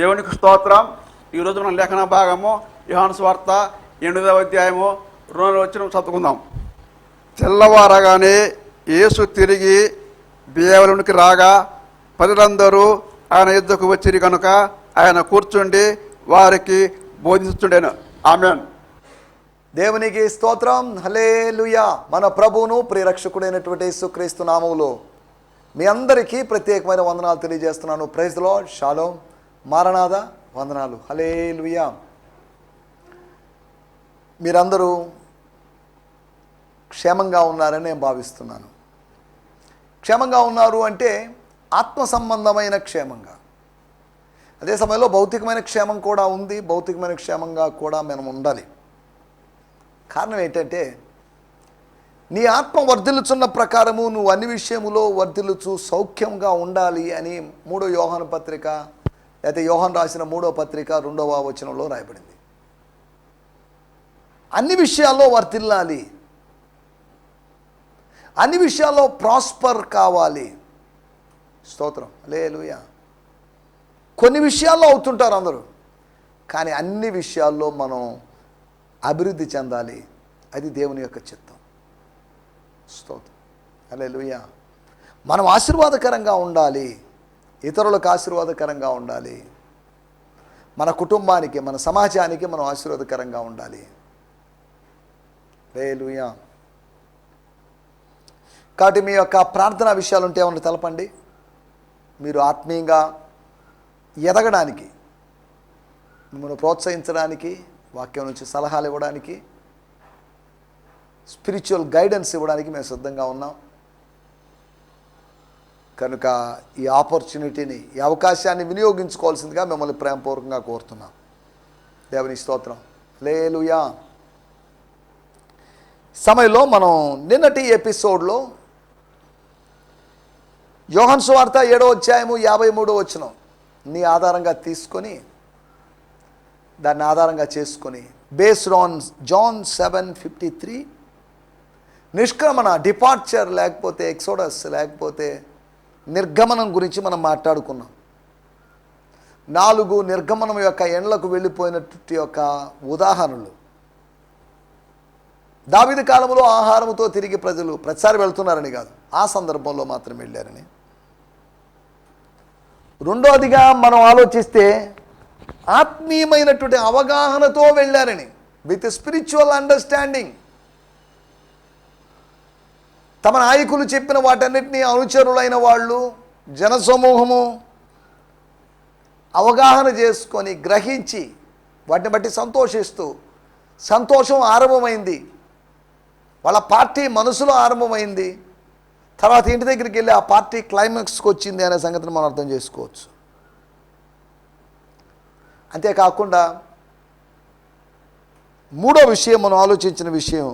దేవునికి స్తోత్రం. ఈరోజు మన లేఖన భాగము యోహాను సువార్త 8వ అధ్యాయము 2వ వచనం చదువుకుందాం. తెల్లవారగానే యేసు తిరిగి దేవాలయానికి రాగా ప్రజలందరూ ఆయన యుద్ధకు వచ్చిరి కనుక ఆయన కూర్చుండి వారికి బోధించుండెను. ఆమేన్. దేవునికి స్తోత్రం. హల్లెలూయా. మన ప్రభువును ప్రియరక్షకుడైనటువంటి యేసుక్రీస్తు నామములో మీ అందరికీ ప్రత్యేకమైన వందనాలు తెలియజేస్తున్నాను. Praise the lord. షాలోమ్. మారనాథ. వందనాలు. హల్లెలూయా. మీరందరూ క్షేమంగా ఉన్నారని నేను భావిస్తున్నాను. క్షేమంగా ఉన్నారు అంటే ఆత్మ సంబంధమైన క్షేమంగా, అదే సమయంలో భౌతికమైన క్షేమం కూడా ఉంది. భౌతికమైన క్షేమంగా కూడా మనం ఉండాలి. కారణం ఏంటంటే నీ ఆత్మ వర్ధిల్లుచున్న ప్రకారము నువ్వు అన్ని విషయములో వర్ధిల్లుచు సౌఖ్యంగా ఉండాలి అని 3వ యోహాను పత్రిక, లేకపోతే యోహాను రాసిన 3వ పత్రిక 2వ వచనంలో రాయబడింది. అన్ని విషయాల్లో వర్ధిల్లాలి, అన్ని విషయాల్లో ప్రాస్పర్ కావాలి. స్తోత్రం. హల్లెలూయా. కొన్ని విషయాల్లో అవుతుంటారు అందరూ, కానీ అన్ని విషయాల్లో మనం అభివృద్ధి చెందాలి. అది దేవుని యొక్క చిత్తం. స్తోత్రం. హల్లెలూయా. మనం ఆశీర్వాదకరంగా ఉండాలి, ఇతరులకు ఆశీర్వాదకరంగా ఉండాలి, మన కుటుంబానికి, మన సమాజానికి మనం ఆశీర్వాదకరంగా ఉండాలి. హల్లెలూయా. కాబట్టి మీ యొక్క ప్రార్థనా విషయాలు ఉంటే ఏమన్నా తెలపండి. మీరు ఆత్మీయంగా ఎదగడానికి, మిమ్మల్ని ప్రోత్సహించడానికి, వాక్యం నుంచి సలహాలు ఇవ్వడానికి, స్పిరిచువల్ గైడెన్స్ ఇవ్వడానికి మేము సిద్ధంగా ఉన్నాం. కనుక ఈ ఆపర్చునిటీని, ఈ అవకాశాన్ని వినియోగించుకోవాల్సిందిగా మిమ్మల్ని ప్రేమపూర్వకంగా కోరుతున్నాం. దేవుని స్తోత్రం. హల్లెలూయా. సమయంలో మనం నిన్నటి ఎపిసోడ్లో యోహాను సువార్త 7వ అధ్యాయము 53వ వచనం నీ ఆధారంగా తీసుకొని, దాన్ని ఆధారంగా చేసుకొని, బేస్డ్ ఆన్ జాన్ 7:53 నిష్క్రమణ, డిపార్చర్, లేకపోతే ఎక్సోడస్, లేకపోతే నిర్గమనం గురించి మనం మాట్లాడుకున్నాం. 4 నిర్గమనం యొక్క ఎండ్లకు వెళ్ళిపోయినట్టు యొక్క ఉదాహరణలు. దావీదు కాలంలో ఆహారంతో తిరిగి ప్రజలు ప్రతిసారి వెళ్తున్నారని కాదు, ఆ సందర్భంలో మాత్రం వెళ్ళారని. రెండోదిగా మనం ఆలోచిస్తే ఆత్మీయమైనటువంటి అవగాహనతో వెళ్ళారని, విత్ స్పిరిచువల్ అండర్స్టాండింగ్. తమ నాయకులు చెప్పిన వాటన్నిటినీ అనుచరులైన వాళ్ళు, జనసమూహము అవగాహన చేసుకొని గ్రహించి వాటిని బట్టి సంతోషిస్తూ, సంతోషం ఆరంభమైంది, వాళ్ళ పార్టీ మనసులో ఆరంభమైంది. తర్వాత ఇంటి దగ్గరికి వెళ్ళి ఆ పార్టీ క్లైమాక్స్కి వచ్చింది అనే సంగతిని మనం అర్థం చేసుకోవచ్చు. అంతేకాకుండా మూడో విషయం మనం ఆలోచించిన విషయం,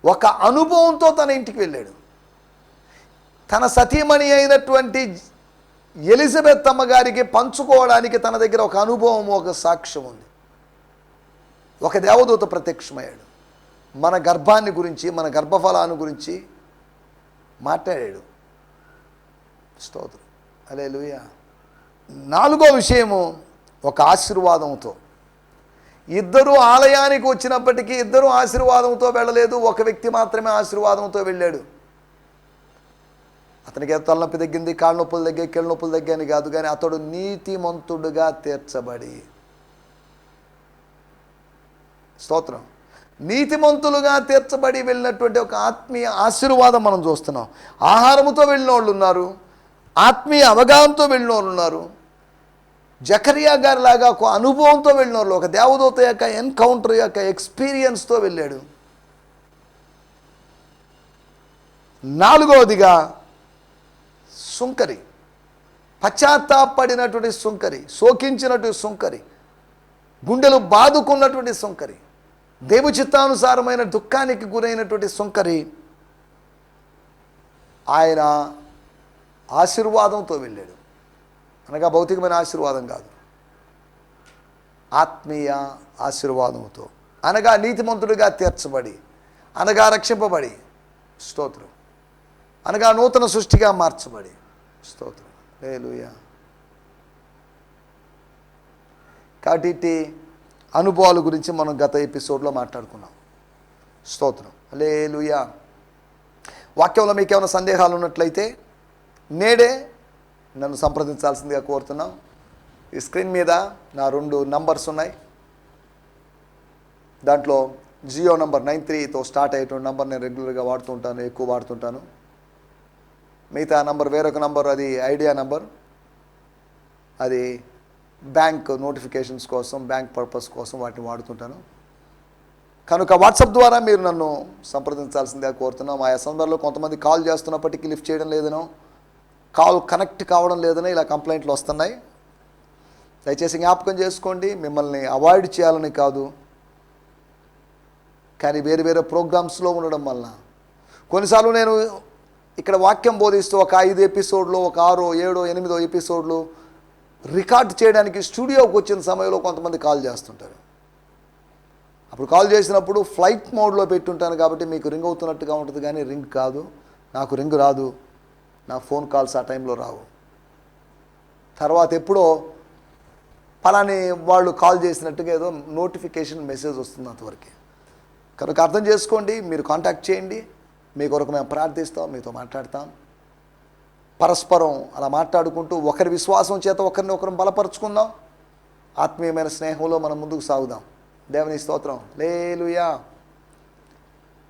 ఒక అనుభవంతో తన ఇంటికి వెళ్ళాడు. తన సతీమణి అయినటువంటి ఎలిజబెత్ అమ్మగారికి పంచుకోవడానికి తన దగ్గర ఒక అనుభవం, ఒక సాక్ష్యం ఉంది. ఒక దేవదూత ప్రత్యక్షమయ్యాడు. మన గర్భాన్ని గురించి, మన గర్భఫలాన్ని గురించి మాట్లాడాడు. స్తోత్రం. హల్లెలూయా. 4వ విషయము, ఒక ఆశీర్వాదంతో. ఇద్దరు ఆలయానికి వచ్చినప్పటికీ ఇద్దరు ఆశీర్వాదంతో వెళ్ళలేదు, ఒక వ్యక్తి మాత్రమే ఆశీర్వాదంతో వెళ్ళాడు. అతనికి తలనొప్పి తగ్గింది, కాళ్ళ నొప్పులు తగ్గాయి, కీళ్ళ నొప్పులు తగ్గాయని కాదు, కానీ అతడు నీతిమంతుడుగా తీర్చబడి, స్తోత్రం, నీతిమంతులుగా తీర్చబడి వెళ్ళినటువంటి ఒక ఆత్మీయ ఆశీర్వాదం మనం చూస్తున్నాం. ఆహారముతో వెళ్ళిన వాళ్ళు ఉన్నారు, ఆత్మీయ అవగాహనతో వెళ్ళిన వాళ్ళు ఉన్నారు. జకరియా గారి లాగా ఒక అనుభవంతో వెళ్ళిన వాళ్ళు, ఒక దేవదూత యొక్క ఎన్కౌంటర్ యొక్క ఎక్స్పీరియన్స్తో వెళ్ళాడు. 4వదిగా సుంకరి, పశ్చాత్తాపడినటువంటి సుంకరి, శోకించినటువంటి సుంకరి, గుండెలు బాదుకున్నటువంటి సుంకరి, దేవు చిత్తానుసారమైన దుఃఖానికి గురైనటువంటి సుంకరి, ఆయన ఆశీర్వాదంతో వెళ్ళాడు. అనగా భౌతికమైన ఆశీర్వాదం కాదు, ఆత్మీయ ఆశీర్వాదంతో, అనగా నీతిమంతుడిగా తీర్చబడి, అనగా రక్షింపబడి, స్తోత్రం, అనగా నూతన సృష్టిగా మార్చబడి, స్తోత్రం. హల్లెలూయా. కాబట్టి ఇట్టి అనుభవాల గురించి మనం గత ఎపిసోడ్లో మాట్లాడుకున్నాం. స్తోత్రం. హల్లెలూయా. వాక్యంలో మీకు ఏమైనా సందేహాలు ఉన్నట్లయితే నేడే నన్ను సంప్రదించాల్సిందిగా కోరుతున్నాం. ఈ స్క్రీన్ మీద నా 2 నంబర్స్ ఉన్నాయి. దాంట్లో జియో నంబర్ 93తో స్టార్ట్ అయ్యేటువంటి నంబర్ నేను రెగ్యులర్గా వాడుతుంటాను, ఎక్కువ వాడుతుంటాను. మిగతా నంబర్ వేరొక నంబర్, అది ఐడియా నంబర్. అది బ్యాంక్ నోటిఫికేషన్స్ కోసం, బ్యాంక్ పర్పస్ కోసం వాటిని వాడుతుంటాను. కనుక వాట్సాప్ ద్వారా మీరు నన్ను సంప్రదించాల్సిందిగా కోరుతున్నాం. ఆయా సందర్భంలో కొంతమంది కాల్ చేస్తున్నప్పటికీ లిఫ్ట్ చేయడం లేదనో, కాల్ కనెక్ట్ కావడం లేదనో ఇలా కంప్లైంట్లు వస్తున్నాయి. దయచేసి జ్ఞాపకం చేసుకోండి, మిమ్మల్ని అవాయిడ్ చేయాలని కాదు, కానీ వేరు వేరే ప్రోగ్రామ్స్లో ఉండడం వలన కొన్నిసార్లు నేను ఇక్కడ వాక్యం బోధిస్తూ ఒక 5 ఎపిసోడ్లు, ఒక 6, 7, 8 ఎపిసోడ్లు రికార్డ్ చేయడానికి స్టూడియోకి వచ్చిన సమయంలో కొంతమంది కాల్ చేస్తుంటారు. అప్పుడు కాల్ చేసినప్పుడు ఫ్లైట్ మోడ్లో పెట్టుంటాను కాబట్టి మీకు రింగ్ అవుతున్నట్టుగా ఉంటుంది, కానీ రింగ్ కాదు. నాకు రింగ్ రాదు, నా ఫోన్ కాల్స్ ఆ టైంలో రావు. తర్వాత ఎప్పుడో పలాని వాళ్ళు కాల్ చేసినట్టుగా ఏదో నోటిఫికేషన్ మెసేజ్ వస్తుంది అంతవరకు. కనుక అర్థం చేసుకోండి, మీరు కాంటాక్ట్ చేయండి, మీ కొరకు మేము ప్రార్థిస్తాం, మీతో మాట్లాడతాం. పరస్పరం అలా మాట్లాడుకుంటూ ఒకరి విశ్వాసం చేత ఒకరిని ఒకరు బలపరుచుకుందాం. ఆత్మీయమైన స్నేహంలో మనం ముందుకు సాగుదాం. దేవుని స్తోత్రం. హల్లెలూయా.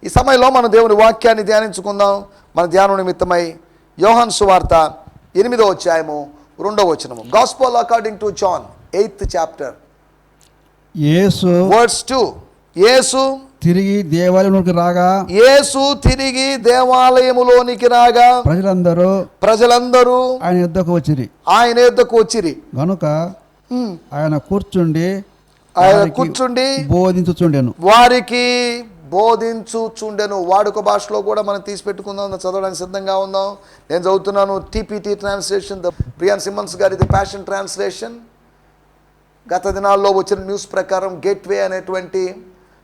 ఈ సమయంలో మనం దేవుని వాక్యాన్ని ధ్యానించుకుందాం. మన ధ్యానం నిమిత్తమై యోహాను సువార్త 8వ అధ్యాయము 2వ వచనము. Gospel according to John 8th chapter verse 2. యేసు తిరిగి దేవాలయంలోకి రాగా, యేసు తిరిగి దేవాలయములోనికి రాగా ప్రజలందరూ ఆయన యుద్ధకు వచ్చిరి. గనుక ఆయన కూర్చుండి బోధించుచుండెను, వారికి బోధించుచుండెను. వాడుక భాషలో కూడా మనం తీసి పెట్టుకుందాం, చదవడానికి సిద్ధంగా ఉందాం. నేను చదువుతున్నాను TPT translation, the Brian Simmons గారి ది ప్యాషన్ ట్రాన్స్లేషన్. గత దినాల్లో వచ్చిన న్యూస్ ప్రకారం గేట్వే అనేటువంటి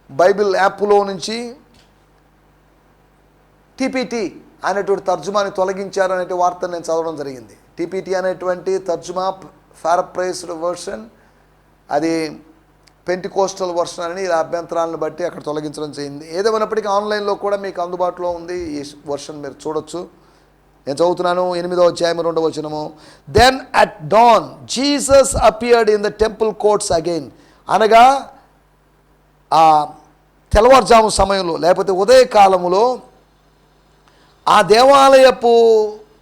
బైబిల్ యాప్లో నుంచి TPT అనేటువంటి తర్జుమాని తొలగించారు అనే వార్తను నేను చదవడం జరిగింది. TPT అనేటువంటి తర్జుమా పారాఫ్రేజ్డ్ వర్షన్, అది పెంటికోస్టల్ వర్షన్ అని ఇలా అభ్యంతరాలను బట్టి అక్కడ తొలగించడం జరిగింది. ఏదేమైనప్పటికీ ఆన్లైన్లో కూడా మీకు అందుబాటులో ఉంది ఈ వర్షన్, మీరు చూడొచ్చు. నేను చదువుతున్నాను 8వ అధ్యాయం 2వ వచనము. Then at dawn Jesus appeared in the temple courts again. అనగా ఆ తెల్లవారుజాము సమయంలో లేకపోతే ఉదయకాలములో ఆ దేవాలయపు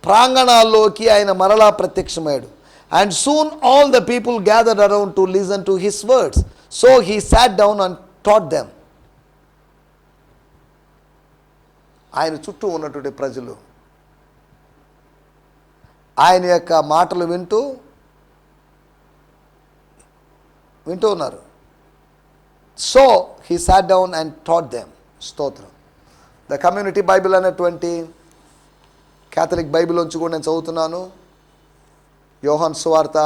ప్రాంగణాల్లోకి ఆయన మరలా ప్రత్యక్షమయ్యాడు. And soon all the people gathered around to listen to his words. So he sat down and taught them. ఆయన చుట్టూ ఉన్నటువంటి ప్రజలు ఆయన యొక్క మాటలు వింటూ ఉన్నారు. So he sat down and taught them. స్తోత్రం. ద కమ్యూనిటీ బైబిల్ అనేటువంటి క్యాథలిక్ బైబిల్ నుంచి కూడా నేను చదువుతున్నాను. యోహాను సువార్త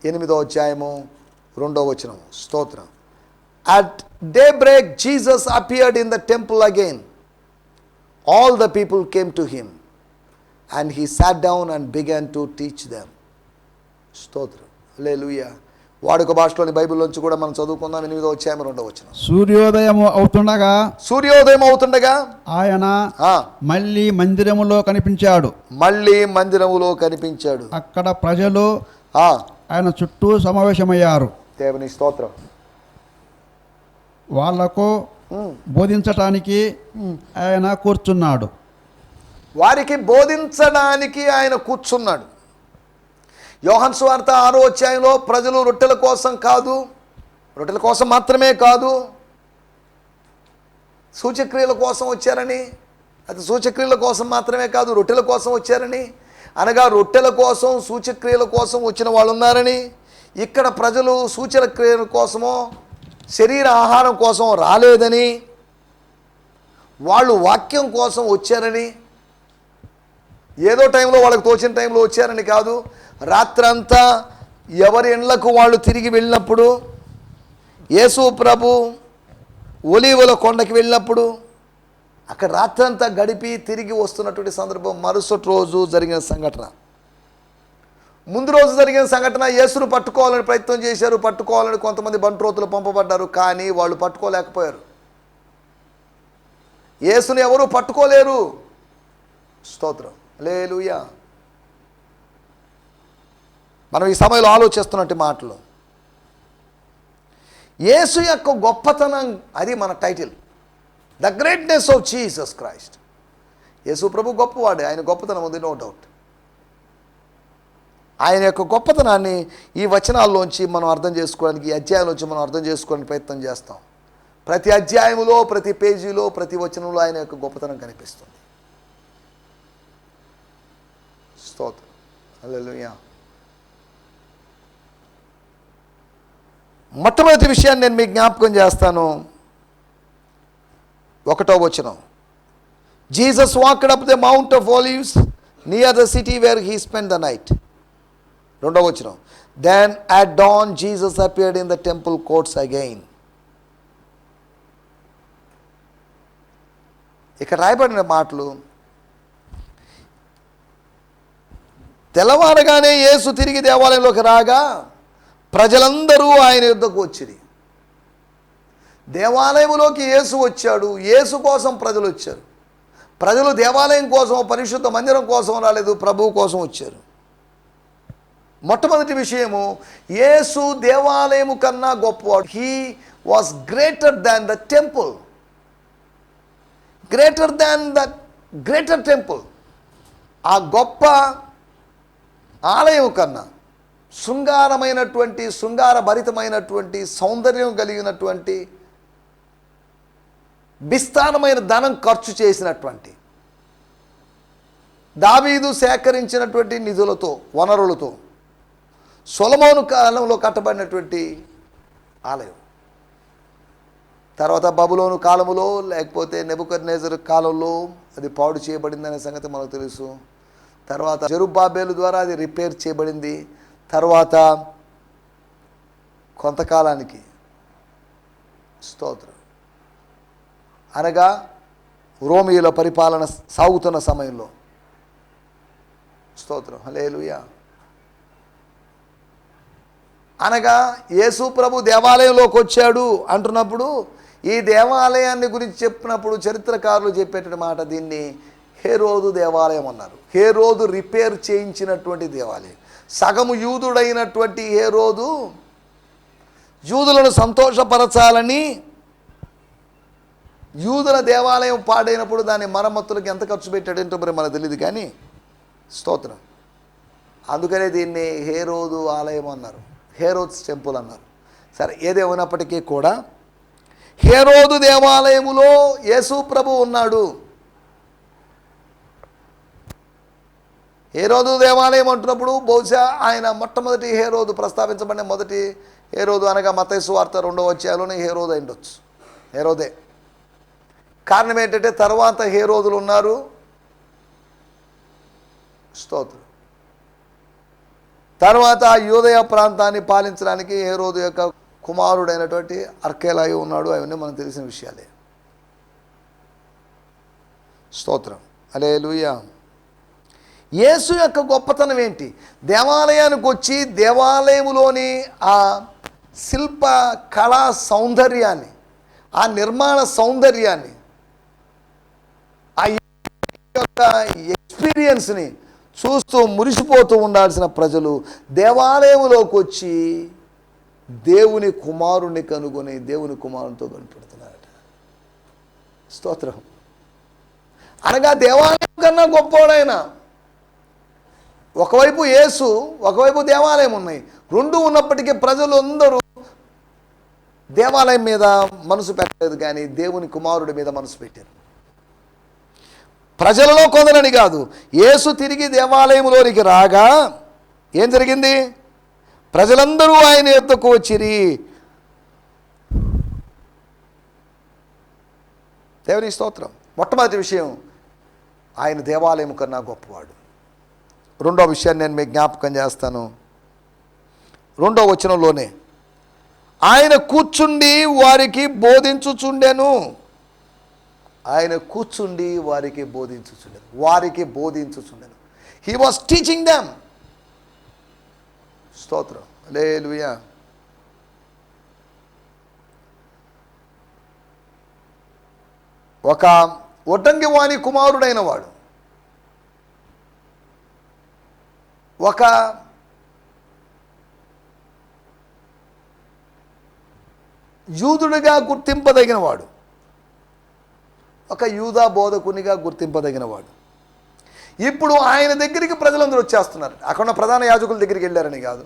8వ అధ్యాయము 2వ వచనం. స్తోత్రం. At day break Jesus appeared in the temple again. All the people came to him and he sat down and began to teach them. స్తోత్రం. హల్లెలూయా. వాడుక భాషలోని బైబిల్లోంచి కూడా మనం చదువుకుందాం. 8వ అధ్యాయం 2వ వచనం. సూర్యోదయం అవుతుండగా ఆయన మళ్ళీ మందిరములో కనిపించాడు. అక్కడ ప్రజలు ఆయన చుట్టూ సమావేశమయ్యారు. దేవుని స్తోత్రం. వాళ్లకు బోధించటానికి ఆయన కూర్చున్నాడు. వారికి బోధించడానికి ఆయన కూర్చున్నాడు. యోహాను సువార్త 6వ అధ్యాయంలో ప్రజలు రొట్టెల కోసం మాత్రమే కాదు, సూచక్రియల కోసం వచ్చారని, అది సూచక్రియల కోసం మాత్రమే కాదు, రొట్టెల కోసం వచ్చారని, అనగా రొట్టెల కోసం సూచక్రియల కోసం వచ్చిన వాళ్ళు ఉన్నారని, ఇక్కడ ప్రజలు సూచక్రియల కోసమో శరీర ఆహారం కోసం రాలేదని, వాళ్ళు వాక్యం కోసం వచ్చారని, ఏదో టైంలో వాళ్ళకి తోచిన టైంలో వచ్చారని కాదు, రాత్రంతా ఎవరి ఇండ్లకు వాళ్ళు తిరిగి వెళ్ళినప్పుడు, యేసు ప్రభు ఒలీవల కొండకి వెళ్ళినప్పుడు అక్కడ రాత్రంతా గడిపి తిరిగి వస్తున్నటువంటి సందర్భం మరుసటి రోజు జరిగిన సంఘటన. ముందు రోజు జరిగిన సంఘటన, యేసును పట్టుకోవాలని ప్రయత్నం చేశారు, పట్టుకోవాలని కొంతమంది బంట్రోతులు పంపబడ్డారు, కానీ వాళ్ళు పట్టుకోలేకపోయారు. యేసుని ఎవరు పట్టుకోలేరు. స్తోత్రం, హల్లెలూయా. మనం ఈ సమయంలో ఆలోచిస్తున్నట్టు మాటలు, యేసు యొక్క గొప్పతనం, అది మన title, the greatness of Jesus Christ. యేసు ప్రభు గొప్పవాడే, ఆయన గొప్పతనం ఉంది, నో డౌట్. ఆయన యొక్క గొప్పతనాన్ని ఈ వచనాల్లోంచి మనం అర్థం చేసుకోవడానికి, ఈ అధ్యాయంలోంచి మనం అర్థం చేసుకోవడానికి ప్రయత్నం చేస్తాం. ప్రతి అధ్యాయంలో, ప్రతి పేజీలో, ప్రతి వచనంలో ఆయన యొక్క గొప్పతనం కనిపిస్తుంది. స్తోత్రం, హల్లెలూయా. మొట్టమొదటి విషయాన్ని నేను మీకు జ్ఞాపకం చేస్తాను. 1వ వచనం, Jesus walked up the mount of olives near the city where he spend the night. 2వ వచనం, then at dawn Jesus appeared in the temple courts again. ఇక్కడ రాయబడిన మాటలు, తెల్లవారగానే యేసు తిరిగి దేవాలయంలోకి రాగా ప్రజలందరూ ఆయన యుద్ధకు వచ్చిరి. దేవాలయంలోకి యేసు వచ్చాడు, యేసు కోసం ప్రజలు వచ్చారు. ప్రజలు దేవాలయం కోసం, పరిశుద్ధ మందిరం కోసం రాలేదు, ప్రభువు కోసం వచ్చారు. మొట్టమొదటి విషయము, యేసు దేవాలయము కన్నా గొప్పవాడు. He was greater than the temple, greater than the greater temple. ఆ గొప్ప ఆలయం కన్నా, శృంగారమైనటువంటి, శృంగారభరితమైనటువంటి, సౌందర్యం కలిగినటువంటి, విస్తారమైన ధనం ఖర్చు చేసినటువంటి, దావీదు సేకరించినటువంటి నిధులతో, వనరులతో సొలొమోను కాలంలో కట్టబడినటువంటి ఆలయం. తర్వాత బబులోను కాలములో, లేకపోతే నెబుకద్నెజరు కాలంలో అది పాడు చేయబడిందనే సంగతి మనకు తెలుసు. తర్వాత జెరుబ్బాబేలు ద్వారా అది రిపేర్ చేయబడింది. తర్వాత కొంతకాలానికి, స్తోత్రం, అనగా రోమియోల పరిపాలన సాగుతున్న సమయంలో, స్తోత్రం, హల్లెలూయా, అనగా యేసు ప్రభు దేవాలయంలోకి వచ్చాడు అంటున్నప్పుడు, ఈ దేవాలయాన్ని గురించి చెప్పినప్పుడు చరిత్రకారులు చెప్పేట మాట, దీన్ని హేరోదు దేవాలయం అన్నారు. హేరోదు రిపేర్ చేయించినటువంటి దేవాలయం. సగము యూదుడైనటువంటి హేరోదు యూదులను సంతోషపరచాలని యూదుల దేవాలయం పాడైనప్పుడు దాని మరమ్మతులకు ఎంత ఖర్చు పెట్టాడంటో మరి మనకు తెలియదు, కానీ స్తోత్రం, అందుకనే దీన్ని హేరోదు ఆలయం అన్నారు, హేరోద్స్ టెంపుల్ అన్నారు. సరే, ఏదేమైనప్పటికీ కూడా హేరోదు దేవాలయములో యేసు ప్రభు ఉన్నాడు. హేరోదు దేవాలయం అంటున్నప్పుడు బహుశా ఆయన మొట్టమొదటి హేరోదు, ప్రస్తావించబడిన మొదటి హేరోదు అనగా మత్తయి సువార్త 2వ అధ్యాయంలోనే హేరోదు అయిండొచ్చు. హేరోదే. కారణం ఏంటంటే తర్వాత హేరోదులు ఉన్నారు. స్తోత్రం. తర్వాత యూదయ ప్రాంతాన్ని పాలించడానికి హేరోదు యొక్క కుమారుడైనటువంటి అర్కేలాయు ఉన్నాడు. అవన్నీ మనకు తెలిసిన విషయాలే. స్తోత్రం, హల్లెలూయా. యేసు యొక్క గొప్పతనం ఏంటి? దేవాలయానికి వచ్చి దేవాలయములోని ఆ శిల్ప కళా సౌందర్యాన్ని, ఆ నిర్మాణ సౌందర్యాన్ని, ఆ యొక్క ఎక్స్పీరియన్స్ని చూస్తూ మురిసిపోతూ ఉండాల్సిన ప్రజలు దేవాలయంలోకి వచ్చి దేవుని కుమారుణ్ణి కనుగొని దేవుని కుమారునితో కనిపెడుతున్నారట. స్తోత్రం. అనగా దేవాలయం కన్నా గొప్పవాడైన, ఒకవైపు యేసు, ఒకవైపు దేవాలయం ఉన్నాయి. రెండు ఉన్నప్పటికీ ప్రజలు అందరూ దేవాలయం మీద మనసు పెట్టలేదు, కానీ దేవుని కుమారుడి మీద మనసు పెట్టారు. ప్రజలలో కొందరని కాదు. యేసు తిరిగి దేవాలయంలోనికి రాగా ఏం జరిగింది? ప్రజలందరూ ఆయన యొద్దకు వచ్చిరి. దేవుని స్తోత్రం. మొట్టమొదటి విషయం, ఆయన దేవాలయం కన్నా గొప్పవాడు. రెండో విషయాన్ని నేను మీకు జ్ఞాపకం చేస్తాను. 2వ వచనంలోనే, ఆయన కూర్చుండి వారికి బోధించుచుండెను. ఆయన కూర్చుండి వారికి బోధించుచుండెను. He was teaching them. స్తోత్రం. హల్లెలూయా. ఒక ఒడ్డంగి వాని కుమారుడైన వాడు ఒక యూదుడిగా గుర్తింపదగిన వాడు, ఒక యూదా బోధకునిగా గుర్తింపదగిన వాడు. ఇప్పుడు ఆయన దగ్గరికి ప్రజలందరూ వచ్చేస్తున్నారు. అక్కడ ఉన్న ప్రధాన యాజకుల దగ్గరికి వెళ్ళారని కాదు,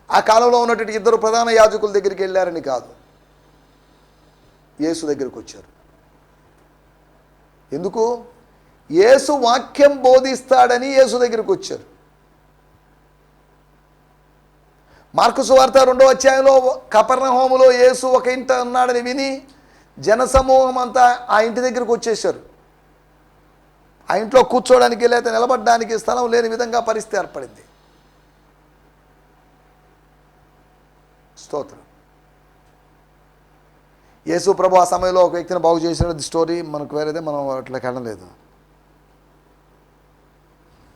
ఆ కాలంలో ఉన్నటువంటి ఇద్దరు ప్రధాన యాజకుల దగ్గరికి వెళ్ళారని కాదు, యేసు దగ్గరికి వచ్చారు. ఎందుకు? యేసు వాక్యం బోధిస్తాడని యేసు దగ్గరికి వచ్చారు. మార్కు సువార్త 2వ అధ్యాయంలో కపెర్నహూములో యేసు ఒక ఇంట ఉన్నాడని విని జనసమూహం అంతా ఆ ఇంటి దగ్గరికి వచ్చేసారు. ఆ ఇంట్లో కూర్చోడానికి లేదా నిలబడడానికి స్థలం లేని విధంగా పరిస్థితి ఏర్పడింది. స్తోత్రం. యేసు ప్రభు ఆ సమయంలో ఒక వ్యక్తిని బాగు చేసిన స్టోరీ మనకు వేరేదే, మనం అట్లా వెళ్ళలేదు.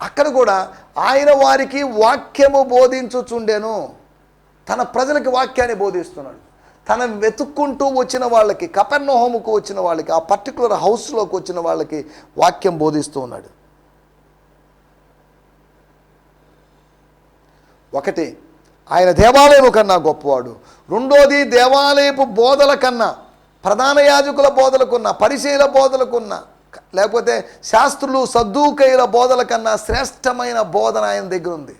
అక్కడ కూడా ఆయన వారికి వాక్యము బోధించుచుండెను. తన ప్రజలకి వాక్యాన్ని బోధిస్తున్నాడు. తన వెతుక్కుంటూ వచ్చిన వాళ్ళకి, కపెర్నహూముకు వచ్చిన వాళ్ళకి, ఆ పర్టికులర్ హౌస్లోకి వచ్చిన వాళ్ళకి వాక్యం బోధిస్తూ ఉన్నాడు. ఒకటి, ఆయన దేవాలయం కన్నా గొప్పవాడు. రెండోది, దేవాలయపు బోధల కన్నా, ప్రధాన యాజకుల బోధలకున్న, పరిసయ్యుల బోధలకున్న, లేకపోతే శాస్త్రులు సద్దూకయ్యుల బోధల కన్నా శ్రేష్టమైన బోధన ఆయన దగ్గర ఉంది.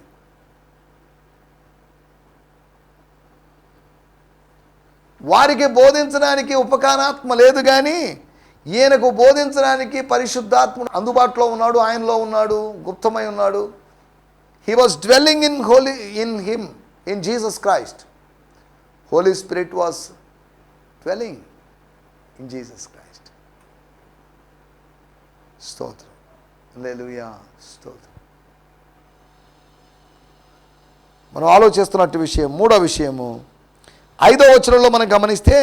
వారికి బోధించడానికి ఉపకారాత్మ లేదు, కానీ ఈయనకు బోధించడానికి పరిశుద్ధాత్మ అందుబాటులో ఉన్నాడు, ఆయనలో ఉన్నాడు, గుప్తమై ఉన్నాడు. He was dwelling in him, in Jesus Christ. Holy spirit was dwelling in Jesus Christ. స్తోత్రం. హల్లెలూయా. స్తోత్రం. మనం ఆలోచిస్తున్నట్టు విషయం, మూడో విషయము 5వ వచనంలో మనం గమనిస్తే,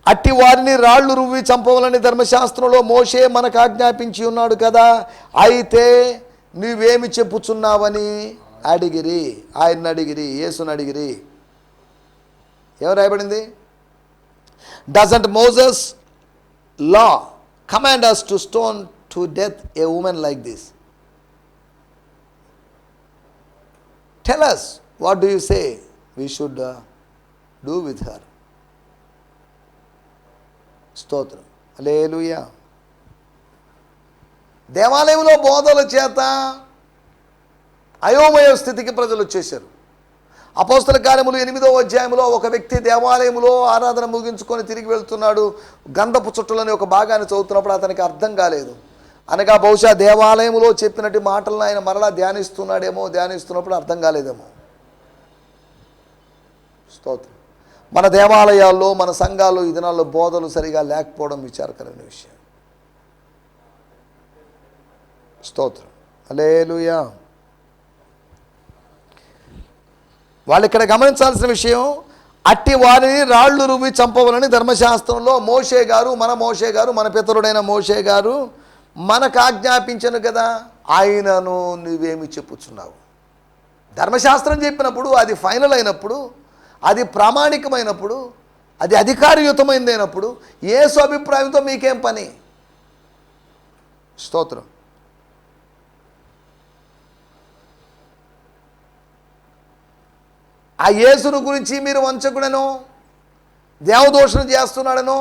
అట్టి వారిని రాళ్ళు రువ్వి చంపవలని ధర్మశాస్త్రంలో మోషే మనకు ఆజ్ఞాపించి ఉన్నాడు కదా, అయితే నువ్వేమి చెప్పుచున్నావని అడిగిరి. ఆయన్ని అడిగిరి, యేసుని అడిగిరి. ఏం రాయబడింది? Doesn't Moses law command us to stone to death a woman like this? Tell us, what do you say we should do with her? స్తోత్రం. హల్లెలూయా. దేవాలయంలో బోధల చేత అయోమయ స్థితికి ప్రజలు వచ్చేశారు. అపోస్తల కార్యములు 8వ అధ్యాయంలో ఒక వ్యక్తి దేవాలయంలో ఆరాధన ముగించుకొని తిరిగి వెళ్తున్నాడు. గంధపు చుట్టలోని ఒక భాగాన్ని చదువుతున్నప్పుడు అతనికి అర్థం కాలేదు. అనగా బహుశా దేవాలయంలో చెప్పినట్టు మాటలను ఆయన మరలా ధ్యానిస్తున్నప్పుడు అర్థం కాలేదేమో. స్తోత్రం. మన దేవాలయాల్లో, మన సంఘాల్లో ఈ దినాల్లో బోధలు సరిగా లేకపోవడం విచారకరమైన విషయం. స్తోత్రం. హల్లెలూయా. వాళ్ళు ఇక్కడ గమనించాల్సిన విషయం, అట్టి వారిని రాళ్ళు రువ్వి చంపవలని ధర్మశాస్త్రంలో మోషే గారు, మన పితరుడైన మోషే గారు మనకు ఆజ్ఞాపించను కదా, ఆయనను నువ్వేమి చెప్పుచున్నావు? ధర్మశాస్త్రం చెప్పినప్పుడు, అది ఫైనల్ అయినప్పుడు, అది ప్రామాణికమైనప్పుడు, అది అధికారయుతమైనప్పుడు యేసు అభిప్రాయంతో మీకేం పని? స్తోత్రం. ఆ యేసును గురించి మీరు వంచకుడనో, దేవదోషణ చేస్తున్నాడనో,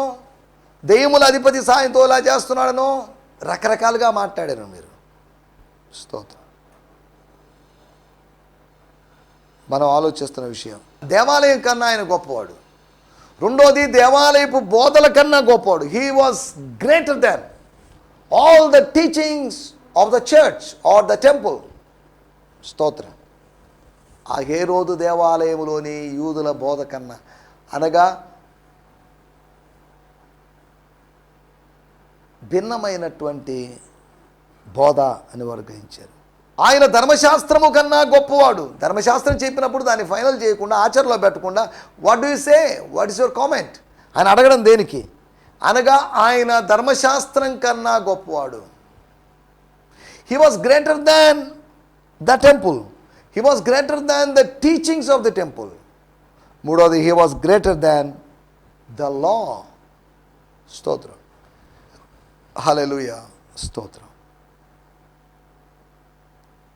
దెయ్యముల అధిపతి సాయంతో ఇలా చేస్తున్నాడనో రకరకాలుగా మాట్లాడారు మీరు. స్తోత్రం. మనం ఆలోచిస్తున్న విషయం, దేవాలయం కన్నా ఆయన గొప్పవాడు. రెండోది, దేవాలయపు బోధల కన్నా గొప్పవాడు. He was greater than all the teachings of the church or the temple. స్తోత్రం. ఆ హేరోదు దేవాలయంలోని యూదుల బోధ కన్నా, అనగా భిన్నమైనటువంటి బోధ అని వారు గ్రహించారు. ఆయన ధర్మశాస్త్రము కన్నా గొప్పవాడు. ధర్మశాస్త్రం చెప్పినప్పుడు దాన్ని ఫైనల్ చేయకుండా, ఆచరణలో పెట్టకుండా, what do you say, what is your comment ఆయన అడగడం దేనికి? అనగా ఆయన ధర్మశాస్త్రం కన్నా గొప్పవాడు. He was greater than the temple. He was greater than the teachings of the temple. మూడవది, he was greater than the law. స్తోత్రం, హల్లెలూయా, స్తోత్రం.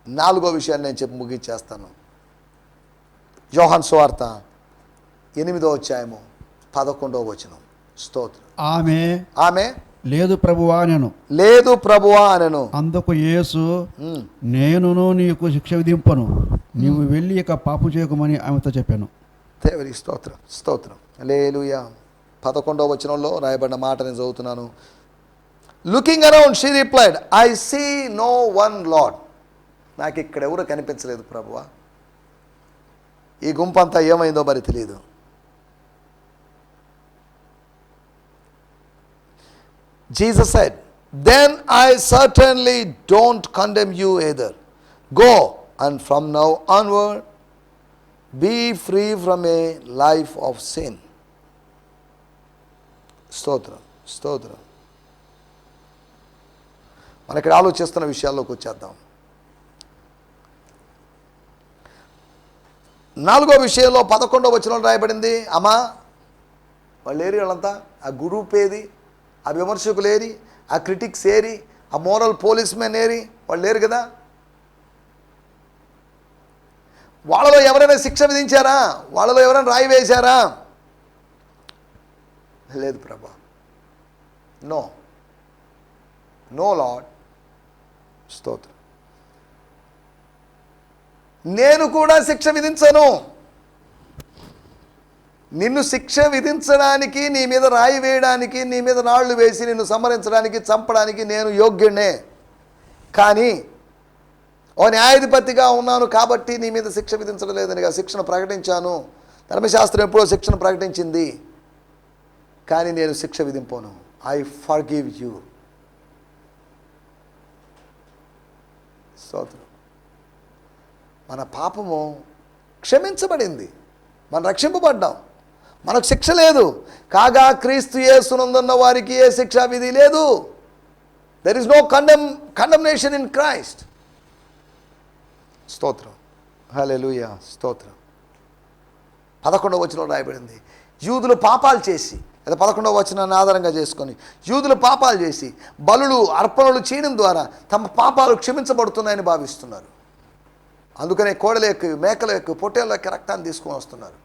నాలుగో విషయాన్ని నేను చెప్పి ముగించేస్తాను. యోహాను సువార్త 8వ అధ్యాయము 11వ వచనం. స్తోత్రం. ఆమె లేదు ప్రభువా నేను. లేదు ప్రభువా అనెను. అందుకు యేసు, నేనును నీకు శిక్ష విధింపను, నీవు వెళ్ళి ఇక పాపం చేయకమని ఆమెతో చెప్పాను. దేవునికి స్తోత్రం, స్తోత్రం, హల్లెలూయా. 11వ వచనంలో రాయబడిన మాట నేను చదువుతున్నాను. Looking around she replied, I see no one lord. నాకు ఇక్కడ ఎవరు కనిపించలేదు ప్రభువా. ఈ గుంపంతా ఏమైందో మరి తెలియదు. Jesus said, then I certainly don't condemn you either. Go, and from now onward, be free from a life of sin. స్తోత్రం, స్తోత్రం. మన ఇక్కడ ఆలోచిస్తున్న విషయాల్లోకి వచ్చేద్దాం. 4వ విషయంలో 11వ వచనంలో రాయబడింది, అమ్మా వాళ్ళు ఏరి, వాళ్ళంతా ఆ గ్రూప్ ఏది, ఆ విమర్శకులు ఏరి, ఆ క్రిటిక్స్ ఏరి, ఆ మోరల్ పోలీస్ మెన్ ఏరి, వాళ్ళు లేరు కదా. వాళ్ళలో ఎవరైనా శిక్ష విధించారా? వాళ్ళలో ఎవరైనా రాయి వేశారా? లేదు ప్రభా. No, no lord. స్తోత్రం. నేను కూడా శిక్ష విధించను. నిన్ను శిక్ష విధించడానికి, నీ మీద రాయి వేయడానికి, నీ మీద రాళ్ళు వేసి నిన్ను సంహరించడానికి, చంపడానికి నేను యోగ్యుడే. కానీ ఓ న్యాయాధిపతిగా ఉన్నాను కాబట్టి నీ మీద శిక్ష విధించడం లేదనిగా శిక్షను ప్రకటించాను. ధర్మశాస్త్రం ఎప్పుడో శిక్షను ప్రకటించింది, కానీ నేను శిక్ష విధింపోను. I forgive you. స్తోత్రం. మన పాపము క్షమించబడింది, మనం రక్షింపబడ్డాం, మనకు శిక్ష లేదు. కాగా క్రీస్తు యేసునందున్న వారికి ఏ శిక్షా విధి లేదు. There is no condemnation in Christ. స్తోత్రం, హల్లెలూయా, స్తోత్రం. 11వ వచనంలో రాయబడింది, యూదులు పాపాలు చేసి, లేదా 11వ వచనాన్ని ఆధారంగా చేసుకొని, యూదులు పాపాలు చేసి బలులు అర్పణలు చేయడం ద్వారా తమ పాపాలు క్షమించబడుతున్నాయని భావిస్తున్నారు. అందుకనే కోడల యొక్క, మేకల యొక్క, పొట్టేళ్ళ యొక్క రక్తాన్ని తీసుకొని వస్తున్నారు.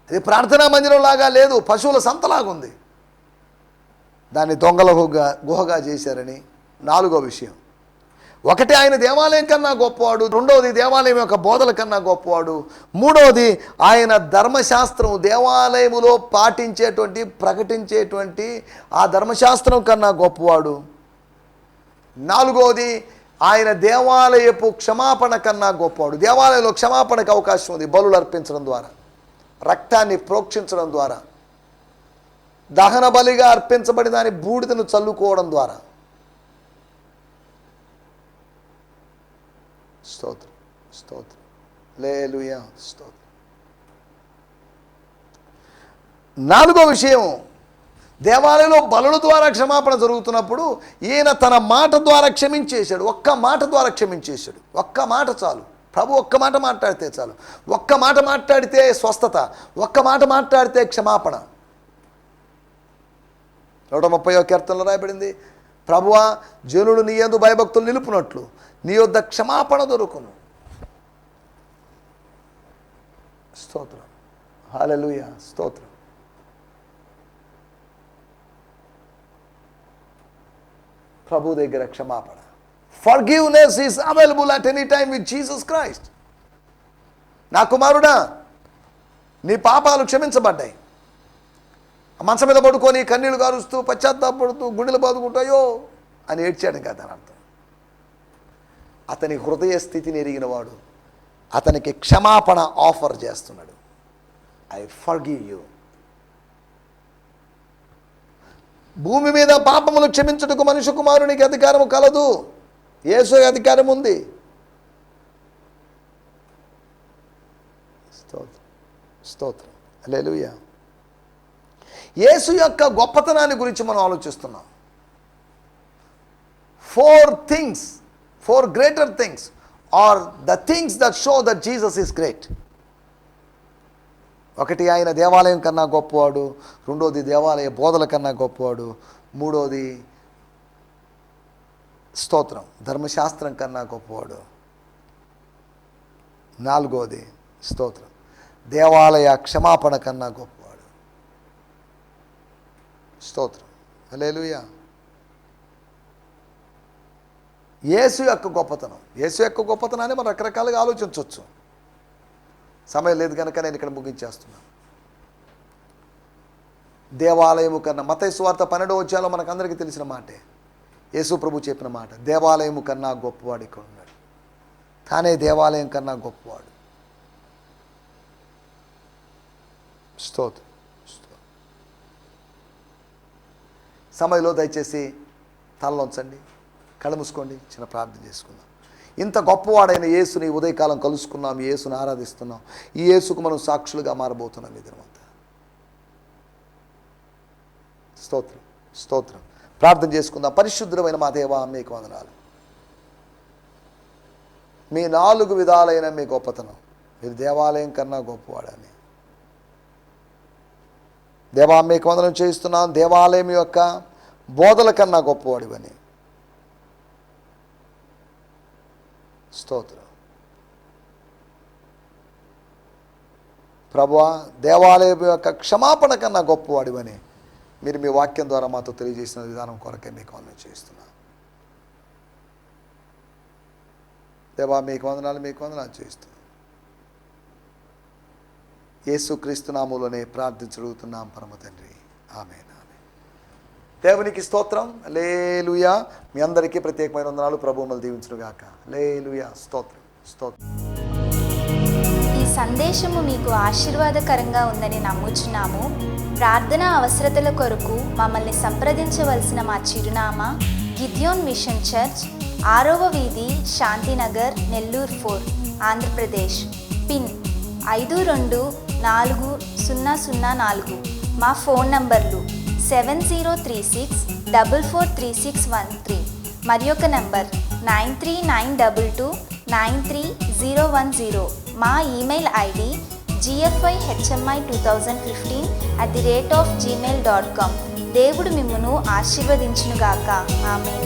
ఇది ప్రార్థనా మందిరం లాగా లేదు, పశువుల సంతలాగుంది. దాన్ని దొంగల గుహగా చేశారని. 4వ విషయం, ఒకటి ఆయన దేవాలయం కన్నా గొప్పవాడు, రెండవది దేవాలయం యొక్క బోధల కన్నా గొప్పవాడు, మూడవది ఆయన ధర్మశాస్త్రం, దేవాలయములో పాటించేటువంటి, ప్రకటించేటువంటి ఆ ధర్మశాస్త్రం కన్నా గొప్పవాడు, నాలుగవది ఆయన దేవాలయపు క్షమాపణ కన్నా గొప్పవాడు. దేవాలయంలో క్షమాపణకు అవకాశం ఉంది, బలులు అర్పించడం ద్వారా, రక్తాన్ని ప్రోక్షించడం ద్వారా, దహన బలిగా అర్పించబడి దాని బూడిదను చల్లుకోవడం ద్వారా. స్తోత్రం, స్తోత్రం, హల్లెలూయా, స్తోత్రం. 4వ విషయం, దేవాలయంలో బలుల ద్వారా క్షమాపణ జరుగుతున్నప్పుడు ఈయన తన మాట ద్వారా క్షమించేశాడు. ఒక్క మాట ద్వారా క్షమించేశాడు. ఒక్క మాట చాలు. ప్రభు ఒక్క మాట మాట్లాడితే చాలు. ఒక్క మాట మాట్లాడితే స్వస్థత, ఒక్క మాట మాట్లాడితే క్షమాపణ. 130వ కీర్తనలో రాయబడింది, ప్రభువా జనులు నీ యందు భయభక్తులు నిలుపునట్లు నీ యొద్ద క్షమాపణ దొరుకును. స్తోత్రం, హల్లెలూయా, స్తోత్రం. ప్రభు దగ్గర క్షమాపణ. Forgiveness is available at any time with Jesus Christ. నా కుమారుడా, నీ పాపాలు క్షమించబడ్డాయి. మంచం మీద పడుకొని కన్నీళ్లు కారుస్తూ, పశ్చాత్తాపడుతూ, గుండెలు బాదుకుంటాయో అని ఏడ్చాడు కదా అని అర్థం. అతని హృదయ స్థితిని ఎరిగిన వాడు అతనికి క్షమాపణ ఆఫర్ చేస్తున్నాడు. I forgive you. భూమి మీద పాపములు క్షమించుటకు మనుష్య కుమారునికి అధికారము కలదు. యేసు అధికారం ఉంది. స్తోత్రం, స్తోత్రం, హల్లెలూయా. యేసు యొక్క గొప్పతనాన్ని గురించి మనం ఆలోచిస్తున్నాం. 4 greater things are the things that show that Jesus is great. ఒకటి, ఆయన దేవాలయం కన్నా గొప్పవాడు. రెండోది, దేవాలయ బోధల కన్నా గొప్పవాడు. మూడోది, స్తోత్రం, ధర్మశాస్త్రం కన్నా గొప్పవాడు. నాలుగోది, స్తోత్రం, దేవాలయ క్షమాపణ కన్నా గొప్పవాడు. స్తోత్రం, హల్లెలూయా. యేసు యొక్క గొప్పతనం, యేసు యొక్క గొప్పతనాన్ని మనం రకరకాలుగా ఆలోచించవచ్చు. సమయం లేదు కనుక నేను ఇక్కడ ముగించేస్తున్నాను. దేవాలయము కన్నా, మత్తయి సువార్త 12వ అధ్యాయంలో మనకు అందరికీ తెలిసిన మాటే, యేసు ప్రభు చెప్పిన మాట, దేవాలయము కన్నా గొప్పవాడు ఇక్కడ ఉన్నాడు. తానే దేవాలయం కన్నా గొప్పవాడు. స్తోత్రం. సమయంలో దయచేసి తలలోంచండి, కళ్ళు మూసుకోండి, చిన్న ప్రార్థన చేసుకుందాం. ఇంత గొప్పవాడైన యేసుని ఉదయకాలం కలుసుకున్నాం, ఈ యేసుని ఆరాధిస్తున్నాం. ఈ యేసుకు మనం సాక్షులుగా మారబోతున్నాం ఈ దినమంతా. స్తోత్రం, స్తోత్రం. ప్రార్థన చేసుకుందాం. పరిశుద్ధమైన మా దేవా, మీకు వందనాలు. మీ 4 విధాలైన మీ గొప్పతనం, మీరు దేవాలయం కన్నా గొప్పవాడని దేవా మీకు వందనం చేయిస్తున్నాం. దేవాలయం యొక్క బోధల కన్నా గొప్పవాడివని. స్తోత్రం ప్రభువా, దేవాలయం యొక్క క్షమాపణ కన్నా గొప్పవాడివని మీరు మీ వాక్యం ద్వారా మాతో తెలియజేసిన విధానం కొరకే మీకు వందనం చేస్తున్నాం. దేవా మీకు వందనాలు, మీకు వందనాలు చేస్తున్నాం. యేసుక్రీస్తు నామములోనే ప్రార్థించగలుగుతున్నాం పరమ తండ్రి, ఆమేన్, ఆమేన్. దేవునికి స్తోత్రం, హల్లెలూయా. మీ అందరికీ ప్రత్యేకమైన వందనాలు. ప్రభువు మిమ్మల్ని దీవించునుగాక. హల్లెలూయా. స్తోత్రం, స్తోత్రం. ఈ సందేశము మీకు ఆశీర్వాదకరంగా ఉందని నమ్ముచున్నాము. ప్రార్థనా అవసరతల కొరకు మమ్మల్ని సంప్రదించవలసిన మా చిరునామా గిద్యోన్ మిషన్ చర్చ్, 6వ వీధి, శాంతినగర్, నెల్లూరు 4, ఆంధ్రప్రదేశ్. పిన్ 524004. మా ఫోన్ నంబర్లు 7036443613 మరి ఒక నంబర్ 9392293010. మా ఈమెయిల్ ఐడి gfihmi2015@gmail.com. దేవుడు మిమ్మును ఆశీర్వదించునుగాక. ఆమేన్.